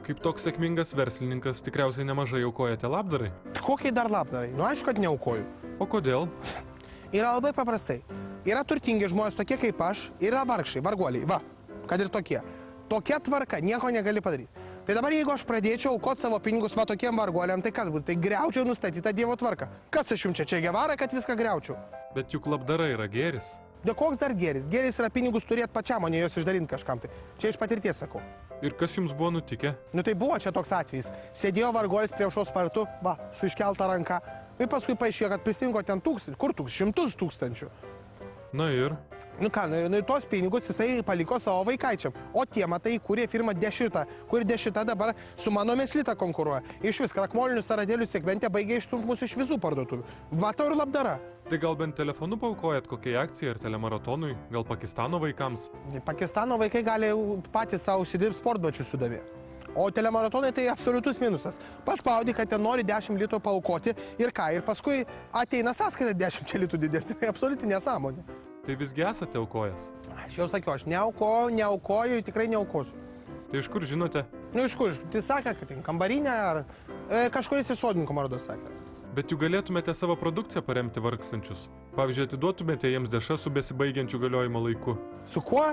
Kaip toks sėkmingas verslininkas, tikriausiai nemažai aukojate labdarai? Kokiai dar labdarai? Nu, aišku, kad neaukoju. O kodėl? Yra labai paprastai. Yra turtingi žmonės tokie kaip aš, yra vargšai, varguoliai, va, kad ir tokie. Tokia tvarka, nieko negali padaryti. Tai dabar jeigu aš pradėčiau aukoti savo pinigus va tokiem varguoliam, tai kas būtų? Tai griaučiau nustatytą Dievo tvarką. Kas aš jums čia Gevara, kad viską griaučiau? Bet juk labdara yra gėris. Dėl koks dar gėris? Gėris yra pinigus turėti pačiam, o ne juos išdalinti kažkam. Tai čia iš patirties sakau. Ir kas jums buvo nutikę? Nu tai buvo čia toks atvejis. Sėdėjo varguolis prie aušros vartų, va, su iškelta ranka. Ir paskui paaiškėjo, kad prisirinko ten šimtus tūkstančių. Na ir? Nu ką, nu tos pinigus jisai paliko savo vaikaičiam. O tie, matai, kurie firma Dešita, kur Dešita dabar su mano Meslita konkuruoja. Iš vis krakmolinius aradėlius segmente baigė išstumt mus iš visų parduotuvių. Va tau ir labdara. Tai gal bent telefonu paukojat kokiai akcijai ar telemaratonui, gal Pakistano vaikams? Pakistano vaikai gali patys savo užsidirbti sportbačius sudavė. O telemaratonai tai absoliutus minusas. Paspaudi, kad ten nori 10 litrų paaukoti ir ką, ir paskui ateina sąskaita 10 litrų didesnė. Tai absoliuti nesąmonė. Tai visgi esate aukojęs? Aš jau sakiau, aš neaukoju, tikrai neaukosiu. Tai iš kur žinote? Nu iš kur, tai sakė, kad kambarinė ar kažkuris iš sodininkų man rodos sakė. Bet juk galėtumėte savo produkciją paremti vargstančius. Pavyzdžiui, atiduotumėte jiems dešas su besibaigiančiu galiojimo laiku. Su kuo?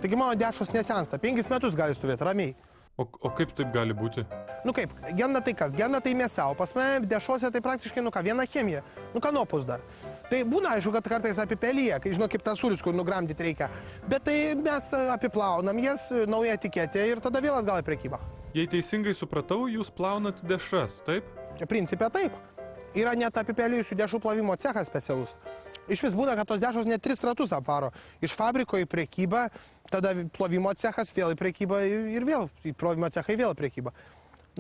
Taigi mano dešos nesensta, 5 metus gali stovėti ramiai. O kaip taip gali būti? Nu kaip, genda tai kas? Genda tai mėsa, o pas mane dešose tai praktiškai, nu ką, viena chemija. Nu kanopus dar. Tai būna aišku, kad kartais apipelyje, kai žinau, kaip tas sūris, kur nugramdyti reikia. Bet tai mes apiplaunam jas, naują etiketę ir tada vėl atgal į prekybą. Jei teisingai supratau, jūs plaunat dešras, taip? Principė taip. Yra net apipelyjusių dešų plovimo cechas specialus. Iš vis būna, kad tos dešos net 3 ratus apvaro. Iš fabriko į prekybą, tada plovimo cechas vėl į prekybą ir vėl į plovimo cechą į vėl į prekybą.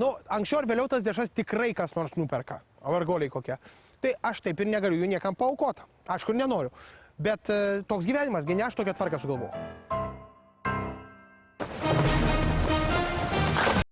Nu, anksčiau ar vėliau tas dešas tikrai kas nors nuperka. O vargoliai kokie. Tai aš taip ir negaliu jų niekam paaukoti. Aišku, nenoriu. Bet toks gyvenimas, gi ne aš tokią tvarką sugalvojau.